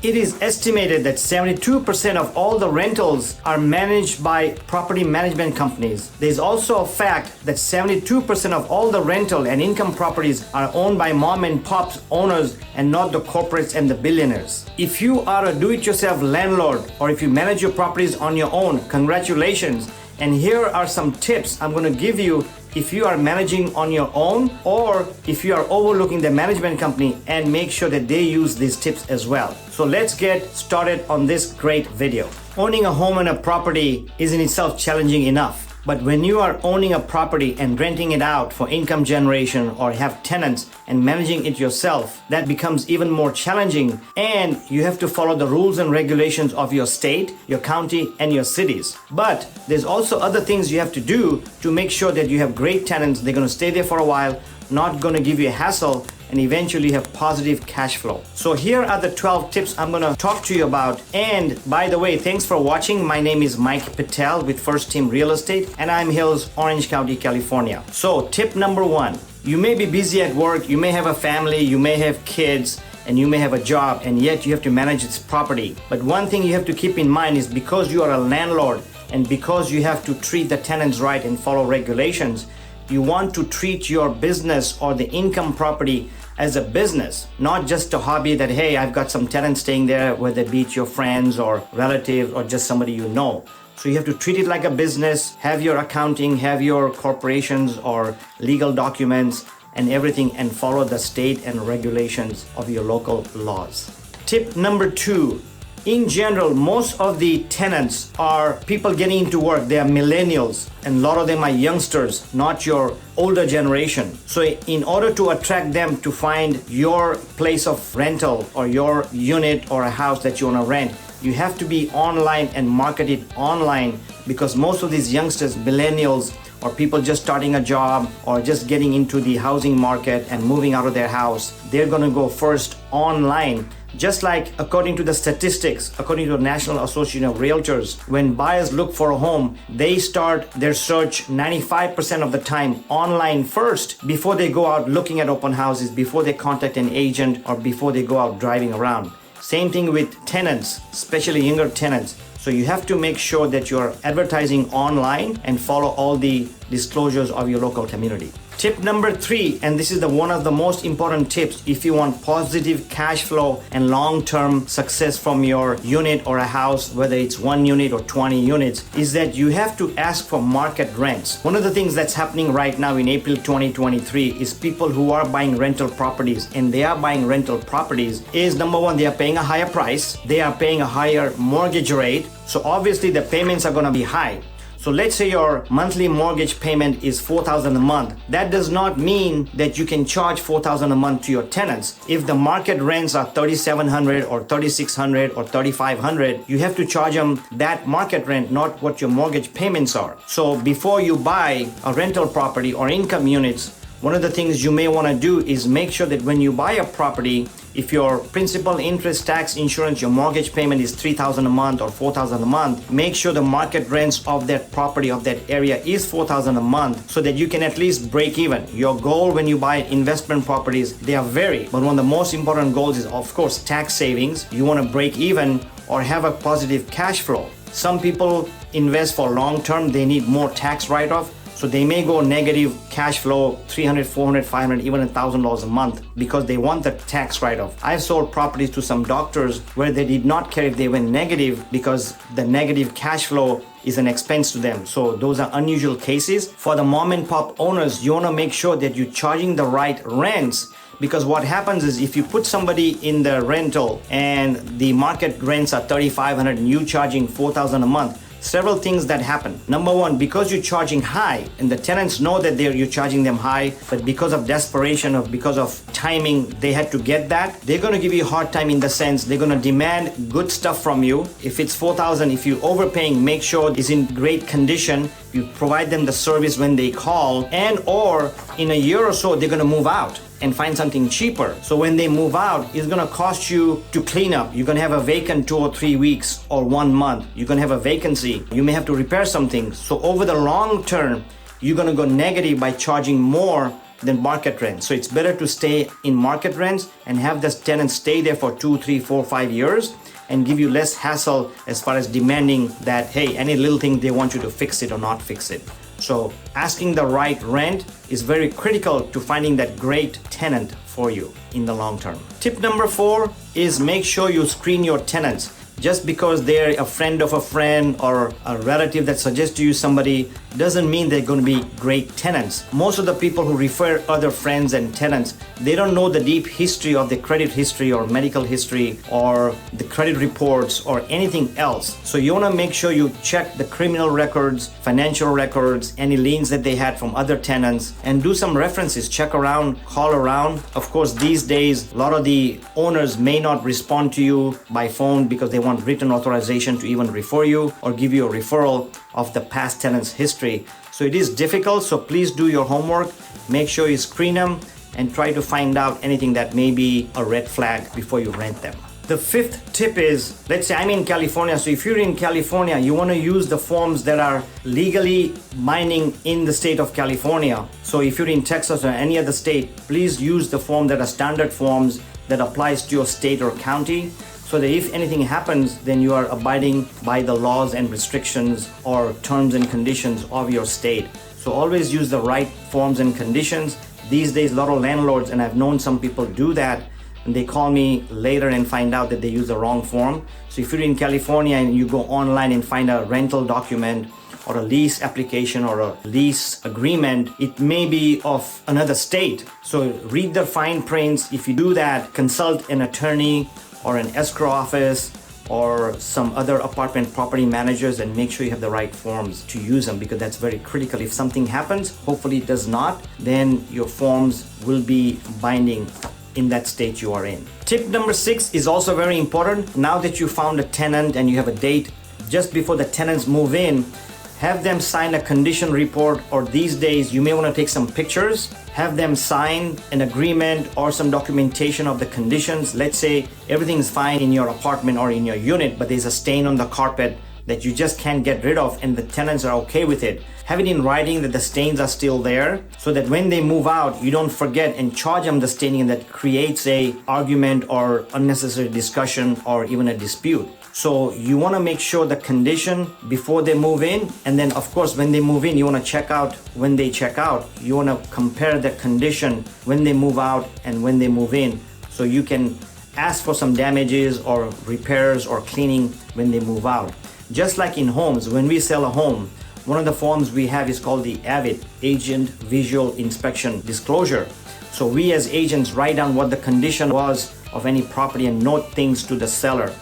It is estimated that 72% of all the rentals are managed by property management companies. There's also a fact that 72% of all the rental and income properties are owned by mom and pop owners and not the corporates and the billionaires. If you are a do-it-yourself landlord or if you manage your properties on your own, congratulations. And here are some tips I'm going to give you if you are managing on your own or if you are overlooking the management company, and make sure that they use these tips as well. So let's get started on this great video. Owning a home and a property is in itself challenging enough. But when you are owning a property and renting it out for income generation or have tenants and managing it yourself, that becomes even more challenging, and you have to follow the rules and regulations of your state, your county, and your cities. But there's also other things you have to do to make sure that you have great tenants. They're going to stay there for a while, not going to give you a hassle, and eventually have positive cash flow. So here are the 12 tips I'm gonna talk to you about. And by the way, thanks for watching. My name is Mike Patel with First Team Real Estate, and I'm Hills, Orange County, California. So tip number 1, you may be busy at work, you may have a family, you may have kids, and you may have a job, and yet you have to manage its property. But one thing you have to keep in mind is because you are a landlord and because you have to treat the tenants right and follow regulations, you want to treat your business or the income property as a business, not just a hobby that, hey, I've got some tenants staying there, whether it be your friends or relatives or just somebody you know. So you have to treat it like a business, have your accounting, have your corporations or legal documents and everything, and follow the state and regulations of your local laws. Tip number 2. In general, most of the tenants are people getting into work. They are millennials, and a lot of them are youngsters, not your older generation. So in order to attract them to find your place of rental or your unit or a house that you want to rent, you have to be online and market it online, because most of these youngsters, millennials, or people just starting a job or just getting into the housing market and moving out of their house, they're going to go first online. Just like according to the statistics, according to the National Association of Realtors, when buyers look for a home, they start their search 95% of the time online first before they go out looking at open houses, before they contact an agent, or before they go out driving around. Same thing with tenants, especially younger tenants. So you have to make sure that you're advertising online and follow all the disclosures of your local community. Tip number 3, and this is one of the most important tips if you want positive cash flow and long-term success from your unit or a house, whether it's 1 unit or 20 units, is that you have to ask for market rents. One of the things that's happening right now in April 2023 is people who are buying rental properties, and they are buying rental properties is, number 1, they are paying a higher price, they are paying a higher mortgage rate, so obviously the payments are going to be high. So let's say your monthly mortgage payment is $4,000 a month. That does not mean that you can charge $4,000 a month to your tenants. If the market rents are $3,700 or $3,600 or $3,500, you have to charge them that market rent, not what your mortgage payments are. So before you buy a rental property or income units, one of the things you may want to do is make sure that when you buy a property, if your principal, interest, tax, insurance, your mortgage payment is $3,000 a month or $4,000 a month, make sure the market rents of that property, of that area is $4,000 a month, so that you can at least break even. Your goal when you buy investment properties, they are vary, but one of the most important goals is, of course, tax savings. You want to break even or have a positive cash flow. Some people invest for long term, they need more tax write-off. So they may go negative cash flow, $300, $400, $500, even $1,000 a month because they want the tax write-off. I've sold properties to some doctors where they did not care if they went negative because the negative cash flow is an expense to them. So those are unusual cases. For the mom and pop owners, you want to make sure that you're charging the right rents, because what happens is if you put somebody in the rental and the market rents are $3,500 and you charging $4,000 a month, several things that happen. Number 1, because you're charging high and the tenants know that you're charging them high, but because of desperation or because of timing, they had to get that, they're going to give you a hard time in the sense they're going to demand good stuff from you. If it's $4,000, if you're overpaying, make sure it's in great condition. You provide them the service when they call, and or in a year or so, they're going to move out and find something cheaper. So when they move out, it's going to cost you to clean up. You're going to have a vacant 2 or 3 weeks or 1 month. You're going to have a vacancy. You may have to repair some things. So over the long term, you're going to go negative by charging more than market rent. So it's better to stay in market rents and have the tenant stay there for 2, 3, 4, 5 years and give you less hassle as far as demanding that, hey, any little thing they want you to fix it or not fix it. So asking the right rent is very critical to finding that great tenant for you in the long term. Tip number 4 is make sure you screen your tenants. Just because they're a friend of a friend or a relative that suggests to you somebody doesn't mean they're going to be great tenants. Most of the people who refer other friends and tenants, they don't know the deep history of the credit history or medical history or the credit reports or anything else. So you want to make sure you check the criminal records, financial records, any liens that they had from other tenants, and do some references, check around, call around. Of course, these days, a lot of the owners may not respond to you by phone because they want written authorization to even refer you or give you a referral of the past tenant's history. So it is difficult, so please do your homework, make sure you screen them and try to find out anything that may be a red flag before you rent them. The 5th tip is, let's say I'm in California, so if you're in California, you want to use the forms that are legally binding in the state of California. So if you're in Texas or any other state, please use the form that are standard forms that applies to your state or county, so that if anything happens, then you are abiding by the laws and restrictions or terms and conditions of your state. So always use the right forms and conditions. These days, a lot of landlords, and I've known some people do that, and they call me later and find out that they use the wrong form. So if you're in California and you go online and find a rental document or a lease application or a lease agreement, it may be of another state. So read the fine prints. If you do that, consult an attorney or an escrow office or some other apartment property managers and make sure you have the right forms to use them, because that's very critical. If something happens, hopefully it does not, then your forms will be binding in that state you are in. Tip number 6 is also very important. Now that you found a tenant and you have a date, just before the tenants move in, have them sign a condition report, or these days you may want to take some pictures, have them sign an agreement or some documentation of the conditions. Let's say everything's fine in your apartment or in your unit, but there's a stain on the carpet that you just can't get rid of and the tenants are okay with it. Have it in writing that the stains are still there, so that when they move out, you don't forget and charge them the staining, and that creates a argument or unnecessary discussion or even a dispute. So you want to make sure the condition before they move in, and then of course when they move in, you want to check out when they check out. You want to compare the condition when they move out and when they move in, so you can ask for some damages or repairs or cleaning when they move out. Just like in homes, when we sell a home, one of the forms we have is called the AVID, Agent Visual Inspection Disclosure. So we as agents write down what the condition was of any property and note things to the seller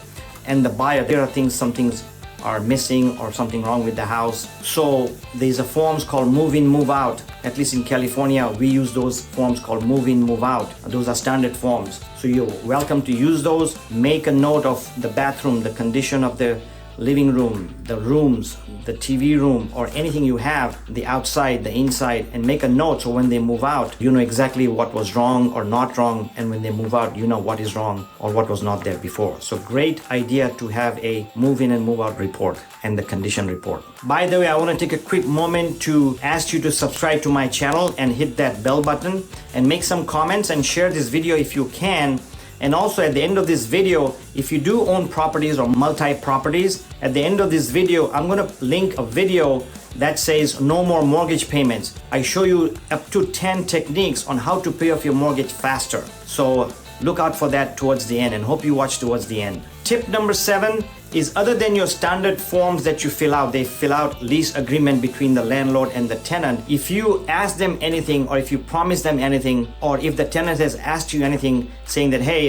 and the buyer. There are things, some things are missing or something wrong with the house. So there's a forms called move in, move out. At least in California, we use those forms called move in, move out. Those are standard forms. So you're welcome to use those. Make a note of the bathroom, the condition of the living room, the rooms, the TV room, or anything you have, the outside, the inside, and make a note so when they move out, you know exactly what was wrong or not wrong, and when they move out, you know what is wrong or what was not there before. So great idea to have a move in and move out report and the condition report. By the way, I want to take a quick moment to ask you to subscribe to my channel and hit that bell button and make some comments and share this video if you can. And also at the end of this video, if you do own properties or multi-properties, at the end of this video, I'm going to link a video that says no more mortgage payments. I show you up to 10 techniques on how to pay off your mortgage faster. So look out for that towards the end, and hope you watch towards the end. Tip number 7 is, other than your standard forms that you fill out, they fill out lease agreement between the landlord and the tenant. If you ask them anything, or if you promise them anything, or if the tenant has asked you anything saying that, hey,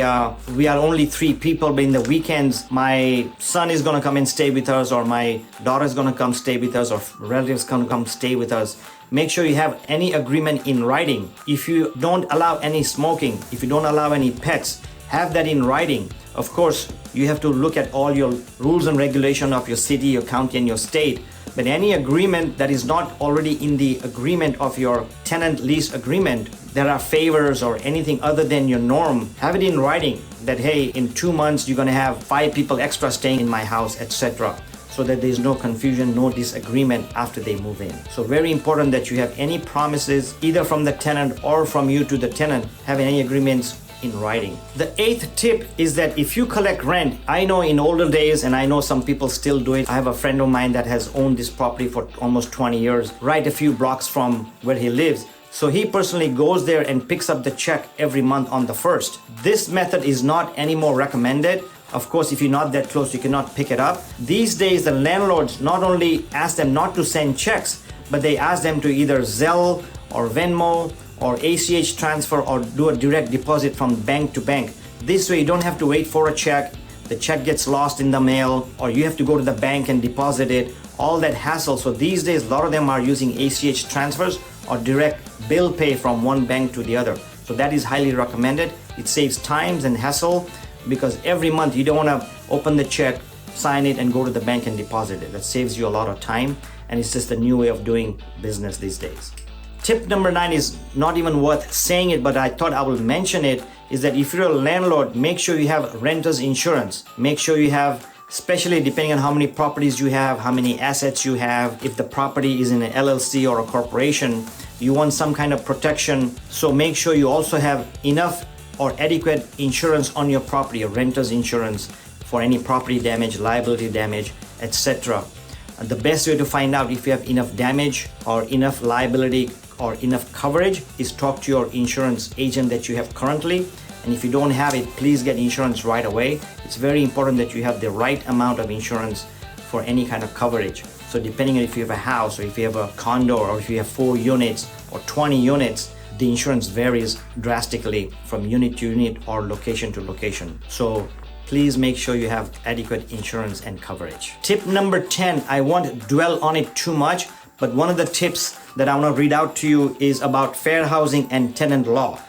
we are only 3 people, but in the weekends my son is going to come and stay with us, or my daughter is going to come stay with us, or relatives going to come stay with us, make sure you have any agreement in writing. If you don't allow any smoking, if you don't allow any pets, have that in writing. Of course, you have to look at all your rules and regulation of your city, your county, and your state. But any agreement that is not already in the agreement of your tenant lease agreement, there are favors or anything other than your norm, have it in writing that, hey, in 2 months, you're going to have 5 people extra staying in my house, etc. so that there's no confusion, no disagreement after they move in. So very important that you have any promises either from the tenant or from you to the tenant, have any agreements in writing. The eighth tip is that if you collect rent, I know in older days, and I know some people still do it. I have a friend of mine that has owned this property for almost 20 years, right a few blocks from where he lives. So he personally goes there and picks up the check every month on the 1st. This method is not anymore recommended. Of course, if you're not that close, you cannot pick it up. These days, the landlords not only ask them not to send checks, but they ask them to either Zelle or Venmo or ACH transfer or do a direct deposit from bank to bank. This way, you don't have to wait for a check. The check gets lost in the mail, or you have to go to the bank and deposit it. All that hassle. So these days, a lot of them are using ACH transfers or direct bill pay from one bank to the other. So that is highly recommended. It saves times and hassle, because every month you don't want to open the check, sign it, and go to the bank and deposit it. That saves you a lot of time, and it's just a new way of doing business these days. Tip number 9 is not even worth saying it, but I thought I will mention it, is that if you're a landlord, make sure you have renter's insurance. Make sure you have, especially depending on how many properties you have, how many assets you have. If the property is in an LLC or a corporation, you want some kind of protection. So make sure you also have enough or adequate insurance on your property, or renter's insurance for any property damage, liability damage, etc. The best way to find out if you have enough damage or enough liability or enough coverage is talk to your insurance agent that you have currently. And if you don't have it, please get insurance right away. It's very important that you have the right amount of insurance for any kind of coverage. So depending on if you have a house, or if you have a condo, or if you have 4 units or 20 units, the insurance varies drastically from unit to unit or location to location. So please make sure you have adequate insurance and coverage. Tip number 10, I won't dwell on it too much, but one of the tips that I want to read out to you is about fair housing and tenant law.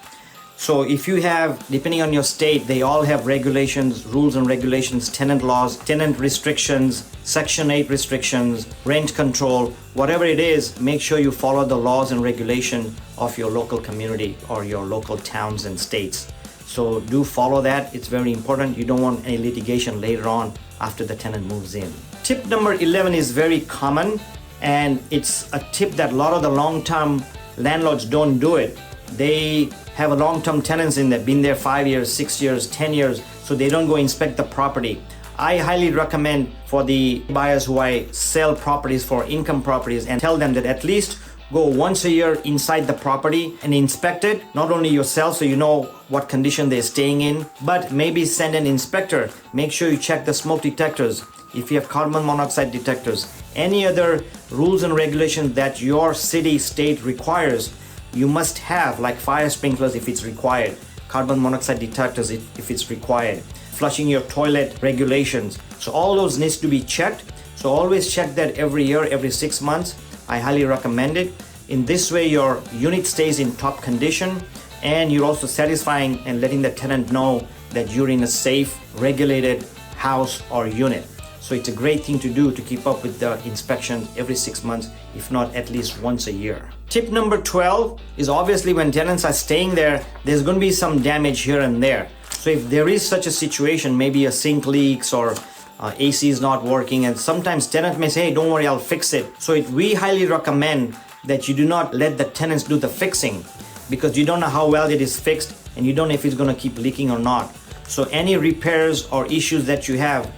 So if you have, depending on your state, they all have regulations, rules and regulations, tenant laws, tenant restrictions, Section 8 restrictions, rent control, whatever it is, make sure you follow the laws and regulation of your local community or your local towns and states. So do follow that. It's very important. You don't want any litigation later on after the tenant moves in. Tip number 11 is very common, and it's a tip that a lot of the long-term landlords don't do it. They have a long-term tenants in there, been there 5 years, 6 years, 10 years, so they don't go inspect the property. I highly recommend for the buyers who I sell properties for, income properties, and tell them that at least go once a year inside the property and inspect it, not only yourself so you know what condition they're staying in, but maybe send an inspector. Make sure you check the smoke detectors, if you have carbon monoxide detectors, any other rules and regulations that your city, state requires. You must have, like fire sprinklers if it's required, carbon monoxide detectors if it's required, flushing your toilet regulations. So all those needs to be checked. So always check that every year, every 6 months. I highly recommend it. In this way, your unit stays in top condition, and you're also satisfying and letting the tenant know that you're in a safe, regulated house or unit. So it's a great thing to do to keep up with the inspections every 6 months, if not at least once a year. Tip number 12 is obviously when tenants are staying there, there's going to be some damage here and there. So if there is such a situation, maybe a sink leaks or AC is not working, and sometimes tenant may say, hey, don't worry, I'll fix it. So we highly recommend that you do not let the tenants do the fixing, because you don't know how well it is fixed and you don't know if it's going to keep leaking or not. So any repairs or issues that you have,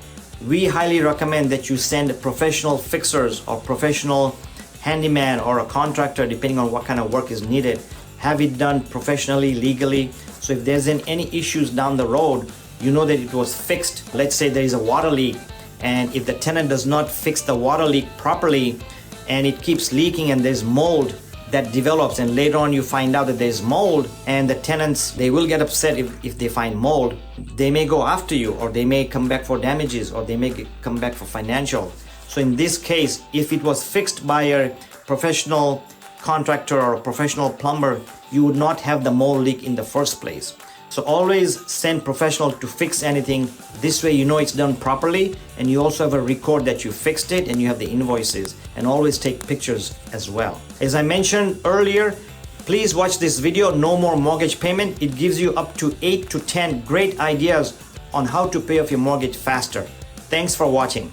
we highly recommend that you send professional fixers or professional handyman or a contractor, depending on what kind of work is needed. Have it done professionally, legally. So if there's any issues down the road, you know that it was fixed. Let's say there is a water leak, and if the tenant does not fix the water leak properly and it keeps leaking and there's mold that develops, and later on you find out that there's mold, and the tenants, they will get upset if they find mold. They may go after you, or they may come back for damages, or they may come back for financial. So in this case, if it was fixed by a professional contractor or a professional plumber, you would not have the mold leak in the first place. So always send professional to fix anything. This way you know it's done properly, and you also have a record that you fixed it, and you have the invoices, and always take pictures as well. As I mentioned earlier, please watch this video, No More Mortgage Payment. It gives you up to 8 to 10 great ideas on how to pay off your mortgage faster. Thanks for watching.